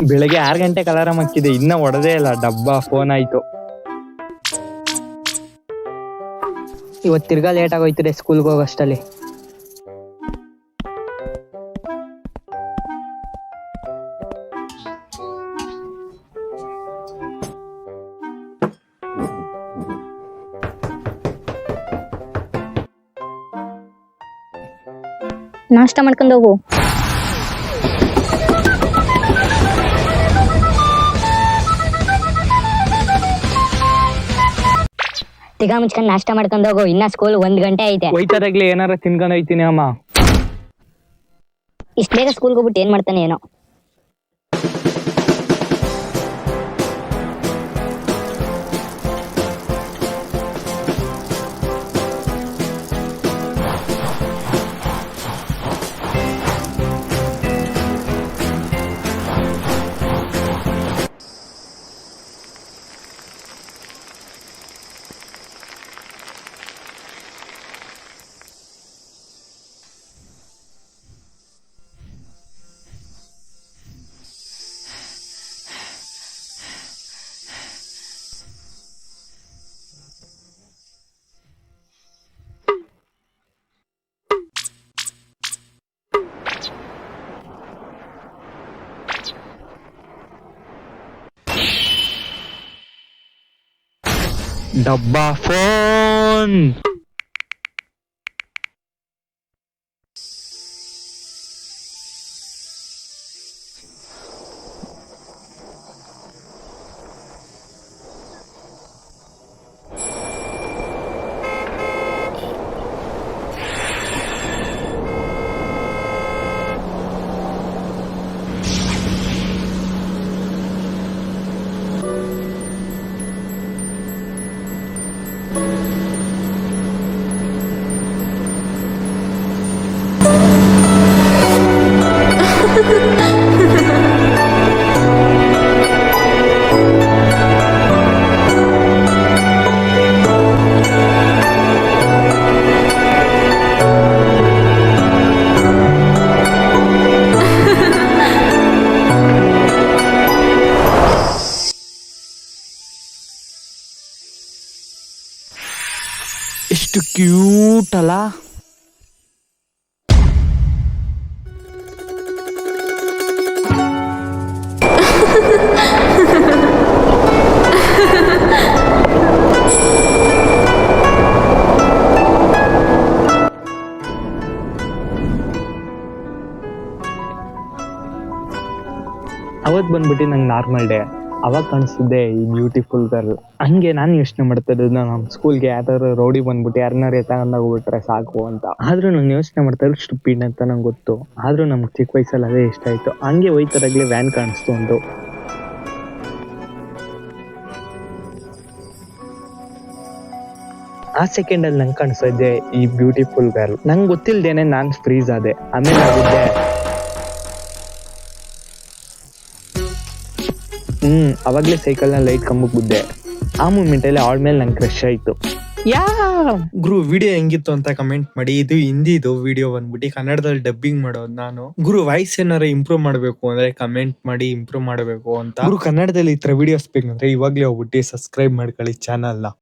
ಬೆಳಗ್ಗೆ 6 ಗಂಟೆಗೆ ಅಲಾರಾಮ್ ಹಾಕಿದೆ, ಇನ್ನ ಹೊಡೆದೇ ಇಲ್ಲ. ಡಬ್ಬ ಫೋನ್ ಆಯ್ತು. ಇವತ್ತು ತಿರ್ಗಾ ಲೇಟ್ ಆಗೋಯ್ತದೆ ಸ್ಕೂಲ್ಗೆ ಹೋಗೋಷ್ಟಲ್ಲಿ. ನಾಷ್ಟ ಮಾಡ್ಕೊಂಡು ಹೋಗು. ತಿರ್ಗಾ ಮುಚ್ಕೊಂಡು ನಾಷ್ಟ ಮಾಡ್ಕೊಂಡು ಹೋಗು, ಇನ್ನ ಸ್ಕೂಲ್ 1 ಗಂಟೆ ಐತೆ. ಹೋಯ್ತಾರಾಗ್ಲಿ ಏನಾರ ತಿನ್ಕೊಂಡು ಹೋಯ್ತೀನಿ ಅಮ್ಮ. ಇಷ್ಟ ಬೇಗ ಸ್ಕೂಲ್ಗೆ ಹೋಗ್ಬಿಟ್ಟು ಏನ್ ಮಾಡ್ತಾನೆ ಏನೋ. ಡಬ್ಬ ಫೋನ್. ಎಷ್ಟು ಕ್ಯೂಟ್ ಅಲ್ಲ. ಅವತ್ತು ಬಂದ್ಬಿಟ್ಟು ನಂಗೆ ನಾರ್ಮಲ್ ಡೇ. ಅವಾಗ ಕಾಣಿಸ್ತಿದ್ದೆ ಈ ಬ್ಯೂಟಿಫುಲ್ ಗರ್ಲ್. ಹಂಗೆ ನಾನು ಯೋಚನೆ ಮಾಡ್ತಾ ಇದ್ದು, ನಮ್ಮ ಸ್ಕೂಲ್ಗೆ ಯಾವ್ದಾದ್ರು ರೌಡಿ ಬಂದ್ಬಿಟ್ಟು ಯಾರನ್ನಾರು ಎತ್ತಾಗ ಹೋಗ್ಬಿಟ್ರೆ ಸಾಕು ಅಂತ. ಆದ್ರೂ ನಾನು ಯೋಚನೆ ಮಾಡ್ತಾ ಇರೋ ಸ್ಟುಪಿಡ್ ಅಂತ ನಂಗೆ ಗೊತ್ತು. ಆದ್ರೂ ನಮ್ಗೆ ಚಿಕ್ಕ ವಯಸ್ಸಲ್ಲಿ ಅದೇ ಇಷ್ಟ ಆಯ್ತು. ಹಂಗೆ ಹೋಯ್ತಾರಾಗ್ಲೇ ವ್ಯಾನ್ ಕಾಣಿಸ್ತು ಒಂದು. ಆ ಸೆಕೆಂಡಲ್ಲಿ ನಂಗೆ ಕಾಣಿಸ್ತಾ ಇದ್ದೆ ಈ ಬ್ಯೂಟಿಫುಲ್ ಗರ್ಲ್. ನಂಗೆ ಗೊತ್ತಿಲ್ದೇನೆ ನಾನು ಫ್ರೀಸ್ ಆದೆ. ಆಮೇಲೆ ಆಗಿದ್ದೆ ಅವಾಗ್ಲೇ ಸೈಕಲ್ನ ಲೈಟ್ ಕಂಬಕ್ಕೆ ಬಿದ್ದೆ. ಆ ಮೂಮೆಂಟಲ್ಲಿ ಅವಳ ಮೇಲೆ ನಂಗೆ ಕ್ರಶ್ ಆಯ್ತು. ಗುರು ವಿಡಿಯೋ ಹೆಂಗಿತ್ತು ಅಂತ ಕಮೆಂಟ್ ಮಾಡಿ. ಇದು ಹಿಂದಿದು ವಿಡಿಯೋ ಬಂದ್ಬಿಟ್ಟು ಕನ್ನಡದಲ್ಲಿ ಡಬ್ಬಿಂಗ್ ಮಾಡೋದು ನಾನು. ಗುರು ವಾಯ್ಸ್ ಏನಾರ ಇಂಪ್ರೂವ್ ಮಾಡಬೇಕು ಅಂದ್ರೆ ಕಮೆಂಟ್ ಮಾಡಿ ಇಂಪ್ರೂವ್ ಮಾಡಬೇಕು ಅಂತ. ಗುರು ಕನ್ನಡದಲ್ಲಿ ಈ ತರ ವಿಡಿಯೋಸ್ ಬೇಕಂದ್ರೆ ಇವಾಗ್ಲೇ ಹೋಗ್ಬಿಟ್ಟು ಸಬ್ಸ್ಕ್ರೈಬ್ ಮಾಡ್ಕೊಳ್ಳಿ ಚಾನಲ್ನ.